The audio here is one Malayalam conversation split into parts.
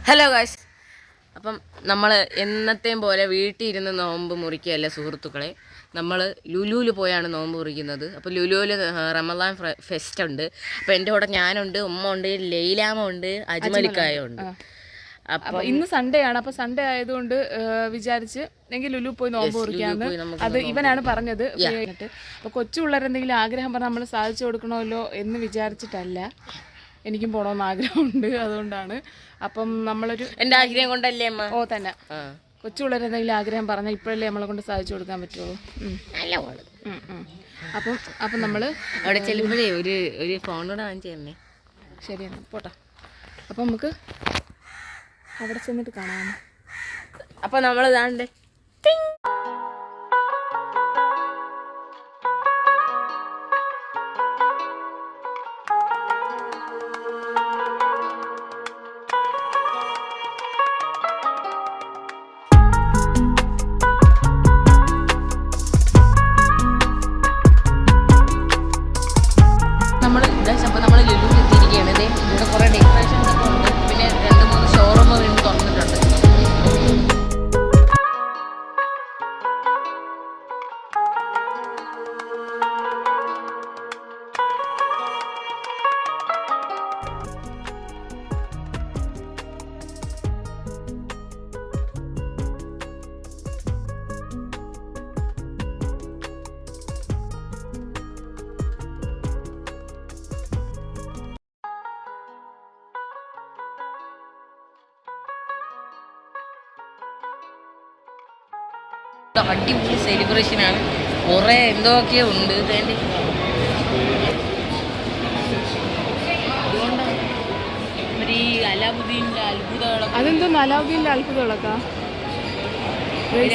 ഹലോ ഗായ്സ്, അപ്പം നമ്മൾ എന്നത്തെയും പോലെ വീട്ടിൽ ഇരുന്ന് നോമ്പ് മുറിക്കുകയല്ല സുഹൃത്തുക്കളെ. നമ്മൾ ലുലുവിൽ പോയാണ് നോമ്പ് മുറിക്കുന്നത്. അപ്പോൾ ലുലുവിൽ റമദാൻ ഫെസ്റ്റ് ഉണ്ട്. അപ്പോൾ എൻ്റെ കൂടെ ഞാനുണ്ട്, ഉമ്മ ഉണ്ട്, ലൈലാമ ഉണ്ട്, അജ്മലിക്കായ ഉണ്ട്. അപ്പോൾ ഇന്ന് സൺഡേ ആണ്. അപ്പോൾ സൺഡേ ആയതുകൊണ്ട് വിചാരിച്ച് എങ്കിൽ ലുലു പോയി നോമ്പ് മുറിക്കാന്ന്. അത് ഇവനാണ് പറഞ്ഞത്. അപ്പോൾ കൊച്ചു പിള്ളേരെന്തെങ്കിലും ആഗ്രഹം പറഞ്ഞാൽ നമ്മൾ സാധിച്ചു കൊടുക്കണമല്ലോ എന്ന് വിചാരിച്ചിട്ടല്ല, എനിക്കും പോകണമെന്ന് ആഗ്രഹമുണ്ട്, അതുകൊണ്ടാണ്. അപ്പം നമ്മളൊരു എൻ്റെ ആഗ്രഹം കൊണ്ടല്ലേ അമ്മ? ഓ തന്നെ. കൊച്ചു പിള്ളേരെന്തെങ്കിലും ആഗ്രഹം പറഞ്ഞാൽ ഇപ്പോഴല്ലേ നമ്മളെ കൊണ്ട് സാധിച്ചു കൊടുക്കാൻ പറ്റുള്ളൂ. അപ്പം നമ്മൾ അവിടെ ചെല്ലുമ്പോഴേ ഒരു ഫോണോടെ വാങ്ങിച്ചു തരണേ. ശരി എന്നാൽ പോട്ടെ. അപ്പം നമുക്ക് അവിടെ ചെന്നിട്ട് കാണാം. അപ്പം നമ്മൾ ഇതാണ്ട് നമ്മൾ ലുലുവിൽ എത്തിയിരിക്കുകയാണ്. ഇവിടെ കുറേ ഡെക്കറേഷൻസ് ഒക്കെ ഉണ്ട്. പിന്നെ 2-3 ഷോറൂം വീണ്ടും തുറന്നിട്ടുണ്ട്. അടിപൊളി സെലിബ്രേഷനാണ്. കുറേ എന്തൊക്കെയോ ഉണ്ട്. ഒരു അലാവുദ്ദീൻ്റെ അത്ഭുതങ്ങളൊക്കെ. അതെന്തോ അലാവുദ്ദീൻ്റെ അത്ഭുതങ്ങളൊക്കെ?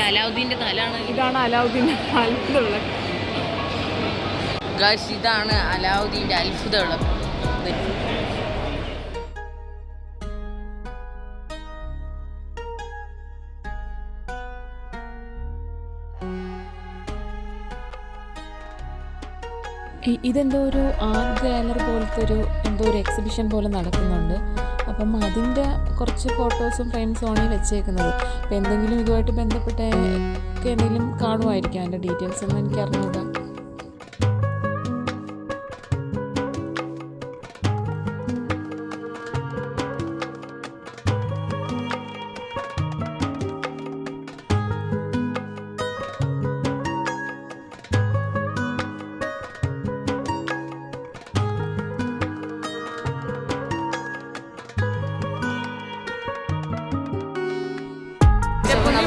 അലാവുദ്ദീൻ്റെ തലാണ്. ഇതാണ് അലാവുദ്ദീൻ്റെ അത്ഭുതങ്ങളൊക്കെ. ഗായ്സ്, ഇതാണ് അലാവുദ്ദീൻ്റെ അത്ഭുതങ്ങളൊക്കെ. ഇതെന്തോ ഒരു ആർട്ട് ഗാലറി പോലത്തെ എന്തോ ഒരു എക്സിബിഷൻ പോലെ നടക്കുന്നുണ്ട്. അപ്പം അതിൻ്റെ കുറച്ച് ഫോട്ടോസും ഫ്രെയിംസുമാണ് ഈ വെച്ചേക്കുന്നത്. അപ്പം എന്തെങ്കിലും ഇതുമായിട്ട് ബന്ധപ്പെട്ട എന്തെങ്കിലും കാണുമായിരിക്കും. അതിൻ്റെ ഡീറ്റെയിൽസ് ഒന്നും എനിക്ക് അറിഞ്ഞൂടാ.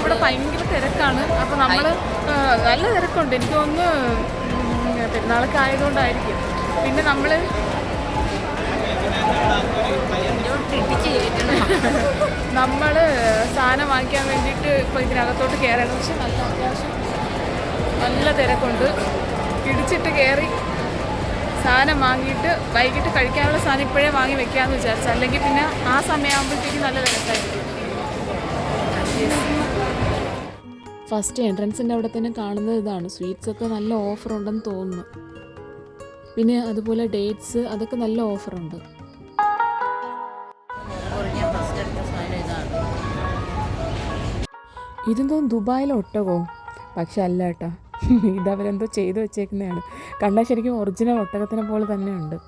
ഇവിടെ ഭയങ്കര തിരക്കാണ്. അപ്പോൾ നമ്മൾ നല്ല തിരക്കുണ്ട്. എനിക്ക് തോന്നുന്നു പെരുന്നാളൊക്കെ ആയതുകൊണ്ടായിരിക്കും. പിന്നെ നമ്മൾ സാധനം വാങ്ങിക്കാൻ വേണ്ടിയിട്ട് ഇപ്പോൾ ഇതിനകത്തോട്ട് കയറണം. പക്ഷെ നല്ല അത്യാവശ്യം നല്ല തിരക്കുണ്ട്. ഇടിച്ചിട്ട് കയറി സാധനം വാങ്ങിയിട്ട് വൈകിട്ട് കഴിക്കാനുള്ള സാധനം ഇപ്പോഴേ വാങ്ങി വെക്കാമെന്ന് വിചാരിച്ചു. അല്ലെങ്കിൽ പിന്നെ ആ സമയമാകുമ്പോഴത്തേക്കും നല്ല തിരക്കായിരിക്കും. ഫസ്റ്റ് എൻട്രൻസിൻ്റെ അവിടെ തന്നെ കാണുന്നത് ഇതാണ്. സ്വീറ്റ്സൊക്കെ നല്ല ഓഫറുണ്ടെന്ന് തോന്നുന്നു. പിന്നെ അതുപോലെ ഡേറ്റ്സ് അതൊക്കെ നല്ല ഓഫറുണ്ട്. ഇതെന്തോ ദുബായിലെ ഒട്ടകോ? പക്ഷെ അല്ല കേട്ടോ, ഇതവരെന്തോ ചെയ്ത് വെച്ചേക്കുന്നതാണ്. കണ്ടാൽ ശരിക്കും ഒറിജിനൽ ഒട്ടകത്തിനെ പോലെ തന്നെ ഉണ്ട്.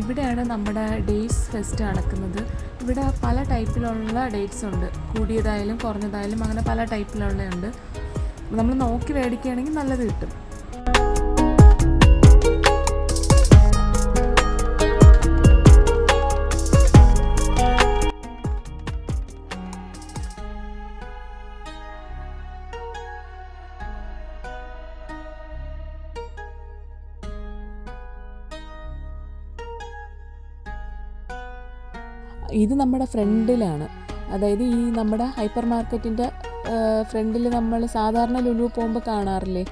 ഇവിടെയാണ് നമ്മുടെ ഡേറ്റ്സ് ഫെസ്റ്റ് നടക്കുന്നത്. ഇവിടെ പല ടൈപ്പിലുള്ള ഡേറ്റ്സ് ഉണ്ട്. കൂടിയതായാലും കുറഞ്ഞതായാലും അങ്ങനെ പല ടൈപ്പിലുള്ളതുണ്ട്. നമ്മൾ നോക്കി മേടിക്കുകയാണെങ്കിൽ നല്ലത് കിട്ടും. ഇത് നമ്മുടെ ഫ്രണ്ടിലാണ്, അതായത് ഈ നമ്മുടെ ഹൈപ്പർ മാർക്കറ്റിൻ്റെ ഫ്രണ്ടിൽ നമ്മൾ സാധാരണ ലുലു പോകുമ്പോൾ കാണാറില്ലേ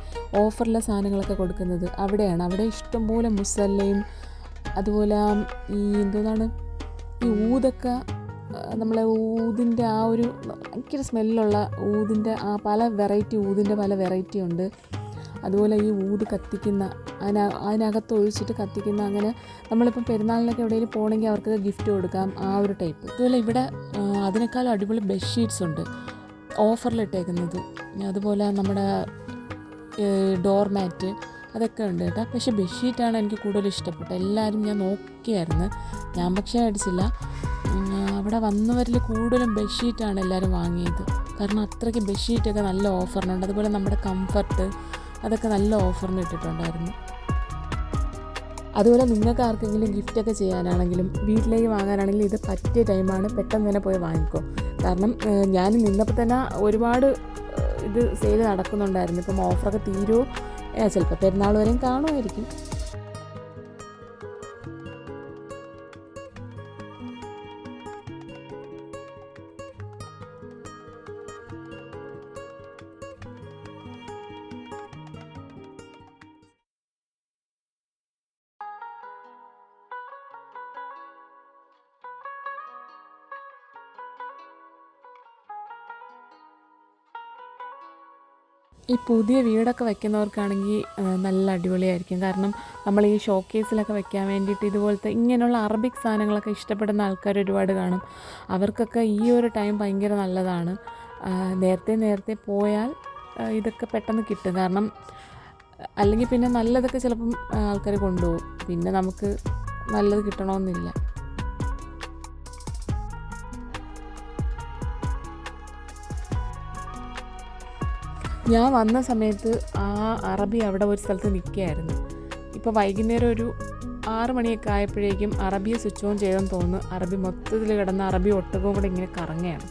ഓഫറിലെ സാധനങ്ങളൊക്കെ കൊടുക്കുന്നത്, അവിടെയാണ്. അവിടെ ഇഷ്ടംപോലെ മുസല്ലയും അതുപോലെ ഈ എന്തോന്നാണ് ഈ ഊതൊക്കെ, നമ്മളെ ഊതിൻ്റെ ആ ഒരു ഭയങ്കര സ്മെല്ലുള്ള ഊതിൻ്റെ ആ പല വെറൈറ്റി, ഊതിൻ്റെ പല വെറൈറ്റി ഉണ്ട്. അതുപോലെ ഈ ഊത് കത്തിക്കുന്ന അതിനകത്ത് ഒഴിച്ചിട്ട് കത്തിക്കുന്ന, അങ്ങനെ നമ്മളിപ്പം പെരുന്നാളിനൊക്കെ എവിടെയെങ്കിലും പോകണമെങ്കിൽ അവർക്ക് ഗിഫ്റ്റ് കൊടുക്കാം, ആ ഒരു ടൈപ്പ്. അതുപോലെ ഇവിടെ അതിനേക്കാളും അടിപൊളി ബെഡ്ഷീറ്റ്സ് ഉണ്ട് ഓഫറിലിട്ടേക്കുന്നത്. അതുപോലെ നമ്മുടെ ഡോർ മാറ്റ് അതൊക്കെ ഉണ്ട് കേട്ടോ. പക്ഷേ ബെഡ്ഷീറ്റാണ് എനിക്ക് കൂടുതൽ ഇഷ്ടപ്പെട്ടത്. എല്ലാവരും ഞാൻ നോക്കിയായിരുന്നു, ഞാൻ പക്ഷേ അടിച്ചില്ല. അവിടെ വന്നവരിൽ കൂടുതലും ബെഡ്ഷീറ്റാണ് എല്ലാവരും വാങ്ങിയത്, കാരണം അത്രയ്ക്ക് ബെഡ്ഷീറ്റൊക്കെ നല്ല ഓഫറിനുണ്ട്. അതുപോലെ നമ്മുടെ കംഫർട്ട് അതൊക്കെ നല്ല ഓഫറിന് ഇട്ടിട്ടുണ്ടായിരുന്നു. അതുപോലെ നിങ്ങൾക്ക് ആർക്കെങ്കിലും ഗിഫ്റ്റൊക്കെ ചെയ്യാനാണെങ്കിലും വീട്ടിലേക്ക് വാങ്ങാനാണെങ്കിലും ഇത് പറ്റിയ ടൈമാണ്, പെട്ടെന്ന് തന്നെ പോയി വാങ്ങിക്കോ. കാരണം ഞാൻ നിന്നപ്പോൾ തന്നെ ഒരുപാട് ഇത് സെയിൽ നടക്കുന്നുണ്ടായിരുന്നു. ഇപ്പം ഓഫറൊക്കെ തീരുമോ, ചിലപ്പോൾ പെരുന്നാൾ വരെയും കാണുമായിരിക്കും. ഈ പുതിയ വീടൊക്കെ വയ്ക്കുന്നവർക്കാണെങ്കിൽ നല്ല അടിപൊളിയായിരിക്കും. കാരണം നമ്മൾ ഈ ഷോക്കേസിലൊക്കെ വെക്കാൻ വേണ്ടിയിട്ട് ഇതുപോലത്തെ ഇങ്ങനെയുള്ള അറബിക് സാധനങ്ങളൊക്കെ ഇഷ്ടപ്പെടുന്ന ആൾക്കാർ ഒരുപാട് കാണും. അവർക്കൊക്കെ ഈ ഒരു ടൈം ഭയങ്കര നല്ലതാണ്. നേരത്തെ പോയാൽ ഇതൊക്കെ പെട്ടെന്ന് കിട്ടും. കാരണം അല്ലെങ്കിൽ പിന്നെ നല്ലതൊക്കെ ചിലപ്പം ആൾക്കാർ കൊണ്ടുപോകും, പിന്നെ നമുക്ക് നല്ലത് കിട്ടണമെന്നില്ല. ഞാൻ വന്ന സമയത്ത് ആ അറബി അവിടെ ഒരു സ്ഥലത്ത് നിൽക്കുകയായിരുന്നു. ഇപ്പോൾ വൈകുന്നേരം ഒരു 6 മണിയൊക്കെ ആയപ്പോഴേക്കും അറബിയെ സ്വിച്ച് ഓൺ ചെയ്തെന്ന് തോന്നുന്നു. അറബി മൊത്തത്തിൽ കിടന്ന അറബി ഒട്ടകവും കൂടെ ഇങ്ങനെ കറങ്ങുകയാണ്.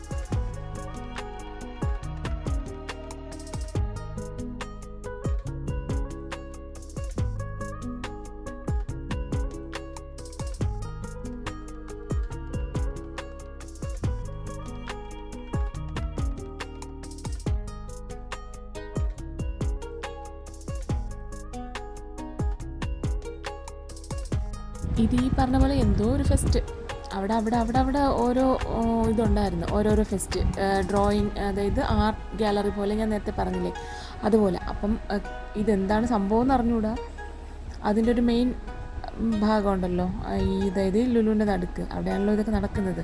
ഇത് ഈ പറഞ്ഞ പോലെ എന്തോ ഒരു ഫെസ്റ്റ്, അവിടെ ഓരോ ഇതുണ്ടായിരുന്നു, ഓരോരോ ഫെസ്റ്റ്, ഡ്രോയിങ്, അതായത് ആർട്ട് ഗാലറി പോലെ ഞാൻ നേരത്തെ പറഞ്ഞില്ലേ അതുപോലെ. അപ്പം ഇതെന്താണ് സംഭവം എന്ന് അറിഞ്ഞുകൂടാ. അതിൻ്റെ ഒരു മെയിൻ ഭാഗമുണ്ടല്ലോ അതായത് ലുലുവിൻ്റെ നടുക്ക്, അവിടെയാണല്ലോ ഇതൊക്കെ നടക്കുന്നത്.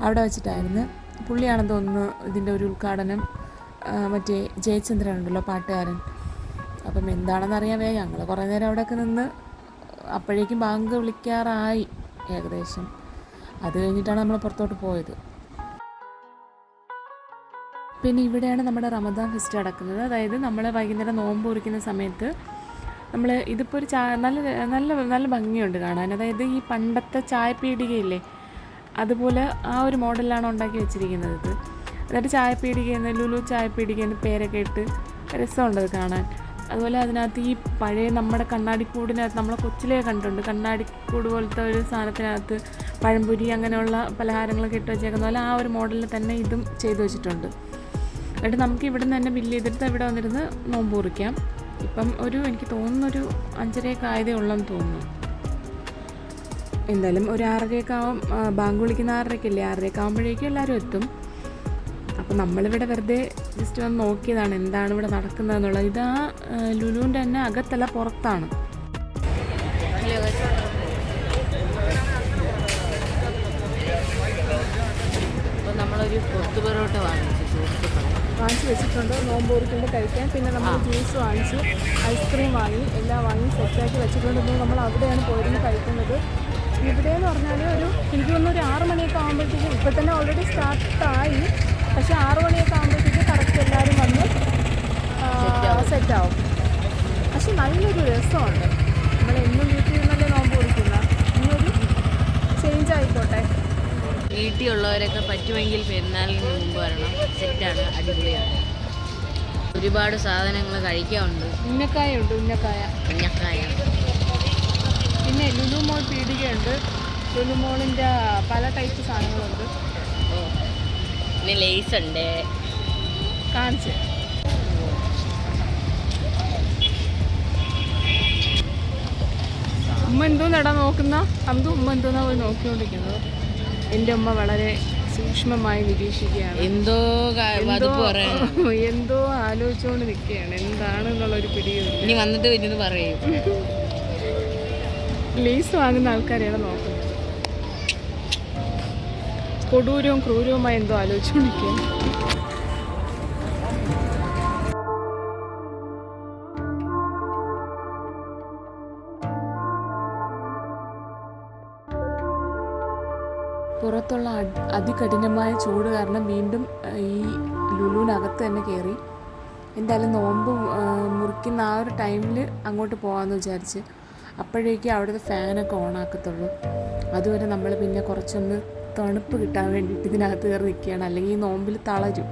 അവിടെ വെച്ചിട്ടായിരുന്നു. പുള്ളിയാണെന്ന് തോന്നുന്നു ഇതിൻ്റെ ഒരു ഉദ്ഘാടനം, മറ്റേ ജയചന്ദ്രൻ ഉണ്ടല്ലോ പാട്ടുകാരൻ. അപ്പം എന്താണെന്നറിയാമേ ഞങ്ങൾ കുറേ നേരം അവിടെയൊക്കെ നിന്ന്, അപ്പോഴേക്കും ബാങ്ക് വിളിക്കാറായി ഏകദേശം. അത് കഴിഞ്ഞിട്ടാണ് നമ്മൾ പുറത്തോട്ട് പോയത്. പിന്നെ ഇവിടെയാണ് നമ്മുടെ റമദാൻ ഫെസ്റ്റ് നടക്കുന്നത്. അതായത് നമ്മൾ വൈകുന്നേരം നോമ്പ് കുറിക്കുന്ന സമയത്ത് നമ്മൾ ഇതിപ്പോൾ ഒരു നല്ല ഭംഗിയുണ്ട് കാണാൻ. അതായത് ഈ പണ്ടത്തെ ചായപ്പീടികയില്ലേ അതുപോലെ ആ ഒരു മോഡലിലാണ് ഉണ്ടാക്കി വെച്ചിരിക്കുന്നത് ഇത്. എന്നിട്ട് ചായപ്പീടികയെന്ന് ലുലു ചായപ്പീടികയെന്ന് പേരൊക്കെ ഇട്ട് രസമുണ്ടത് കാണാൻ. അതുപോലെ അതിനകത്ത് ഈ പഴയ നമ്മുടെ കണ്ണാടിക്കൂടിനകത്ത് നമ്മളെ കൊച്ചിലേ കണ്ടിട്ടുണ്ട്, കണ്ണാടിക്കൂട് പോലത്തെ ഒരു സാധനത്തിനകത്ത് പഴംപൊരി അങ്ങനെയുള്ള പലഹാരങ്ങളൊക്കെ ഇട്ട് വെച്ചേക്കുന്ന പോലെ ആ ഒരു മോഡലിൽ തന്നെ ഇതും ചെയ്തു വെച്ചിട്ടുണ്ട്. എന്നിട്ട് നമുക്ക് ഇവിടെ നിന്ന് തന്നെ ബില്ല് ചെയ്തിട്ട് ഇവിടെ വന്നിരുന്ന് നോമ്പ് കുറിക്കാം. ഇപ്പം എനിക്ക് തോന്നുന്നൊരു 5:30 ആയതേ ഉള്ളെന്ന് തോന്നുന്നു. എന്തായാലും ഒരു 6:30 ആവും, ബാങ്ക് വിളിക്കുന്ന 6:30 6:30 ആകുമ്പോഴേക്കും എല്ലാവരും എത്തും. അപ്പം നമ്മളിവിടെ വെറുതെ ജസ്റ്റ് വന്ന് നോക്കിയതാണ് എന്താണ് ഇവിടെ നടക്കുന്നതെന്നുള്ളത്. ഇത് ലുലുവിൻ്റെ തന്നെ അകത്തല്ല, പുറത്താണ്. അപ്പോൾ നമ്മളൊരു കൊത്തു പൊറോട്ട വാങ്ങിച്ച് വെച്ചിട്ടുണ്ട് നോമ്പ് കുറിക്കുമ്പോൾ കഴിക്കാൻ. പിന്നെ നമ്മൾ ജ്യൂസ് വാങ്ങിച്ചു, ഐസ്ക്രീം വാങ്ങി, എല്ലാം വാങ്ങി സെറ്റാക്കി വെച്ചിട്ടുണ്ട്. നമ്മൾ അവിടെയാണ് പോയിരുന്നു കഴിക്കുന്നത്. ഇവിടെയെന്ന് പറഞ്ഞാൽ എനിക്ക് തോന്നുന്നു ഒരു 6 മണിയൊക്കെ ആകുമ്പോഴത്തേക്കും, ഇപ്പോൾ തന്നെ ഓൾറെഡി സ്റ്റാർട്ടായി, പക്ഷേ 6 മണിയൊക്കെ ആകുമ്പോഴത്തേക്ക് കറക്റ്റ് എല്ലാവരും വന്ന് സെറ്റാവും. പക്ഷെ നല്ലൊരു രസമുണ്ട്. നമ്മളെന്നും വീട്ടിൽ നിന്നല്ലേ നോമ്പ് കുറിക്കുന്ന, ഇന്നൊരു ചേഞ്ച് ആയിക്കോട്ടെ. വീട്ടിലുള്ളവരൊക്കെ പറ്റുമെങ്കിൽ പെരുന്നാളിന് മുമ്പ് വരണം. സെറ്റാണ്, അടിപൊളിയാണ്. ഒരുപാട് സാധനങ്ങൾ കഴിക്കാനുണ്ട്. ഉന്നക്കായ ഉണ്ട്, ഉന്നക്കായ. പിന്നെ ലുലു മോൾ പീടികയുണ്ട്. ലുലുമോളിൻ്റെ പല ടൈപ്പ് സാധനങ്ങളുണ്ട്. പിന്നെ ലേസ് ഉണ്ട്. കാണിച്ച് ഉമ്മ എന്തോന്നടാ നോക്കുന്ന അന്തു ഉമ്മ എന്തോന്നാ പോയി നോക്കിക്കൊണ്ടിരിക്കുന്നത്. എൻ്റെ ഉമ്മ വളരെ സൂക്ഷ്മമായി നിരീക്ഷിക്കുകയാണ്. എന്തോ ആലോചിച്ചുകൊണ്ട് നിൽക്കുകയാണ്. എന്താണെന്നുള്ളൊരു പിടിയും ഇനി വന്നിട്ട് വരുന്നത് പറയും. ലേസ് വാങ്ങുന്ന ആൾക്കാരെയാണ് നോക്കുന്നത്. കൊടൂരവും ക്രൂരവുമായി എന്തോ ആലോചിച്ചുകൊണ്ടിരിക്കുകയാണ്. പുറത്തുള്ള അതികഠിനമായ ചൂട് കാരണം വീണ്ടും ഈ ലുലുവിനകത്ത് തന്നെ കയറി. എന്തായാലും നോമ്പ് മുറിക്കുന്ന ആ ഒരു ടൈമിൽ അങ്ങോട്ട് പോകാമെന്ന് വിചാരിച്ച്. അപ്പോഴേക്കും അവിടുത്തെ ഫാനൊക്കെ ഓണാക്കത്തുള്ളൂ. അതുവരെ നമ്മൾ പിന്നെ കുറച്ചൊന്ന് തണുപ്പ് കിട്ടാൻ വേണ്ടിയിട്ട് ഇതിനകത്ത് കയറി നിൽക്കുകയാണ്. അല്ലെങ്കിൽ ഈ നോമ്പിൽ തളരും.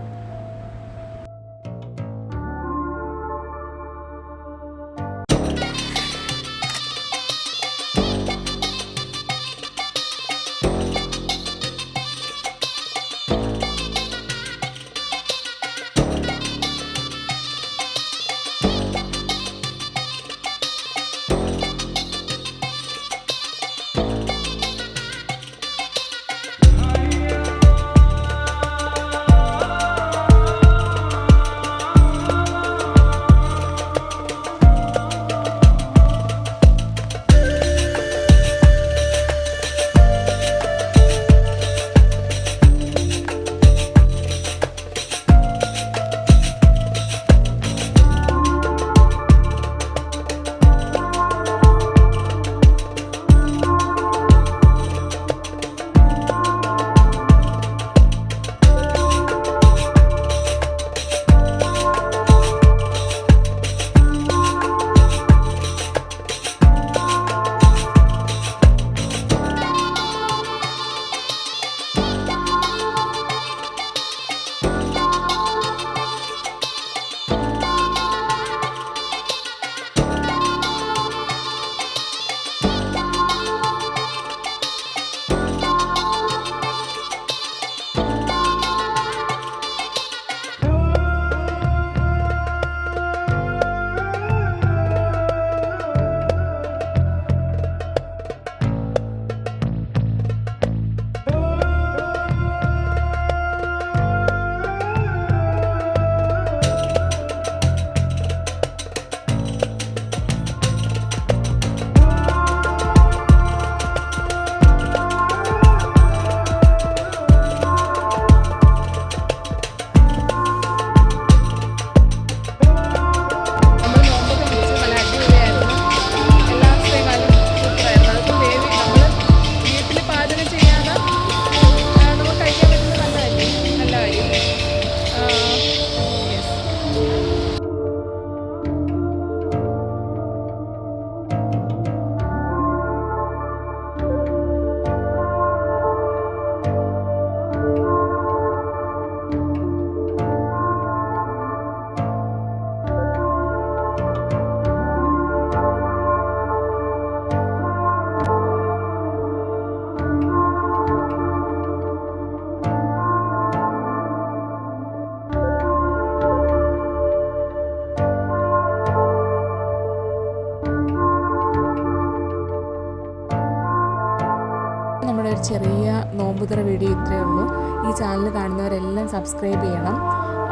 നമ്മുടെ ഒരു ചെറിയ നോമ്പുതുറ വീഡിയോ ഇത്രയേ ഉള്ളൂ. ഈ ചാനൽ കാണുന്നവരെല്ലാം സബ്സ്ക്രൈബ് ചെയ്യണം.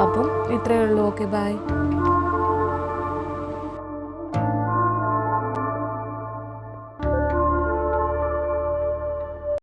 അപ്പം ഇത്രയേ ഉള്ളൂ. Okay, by.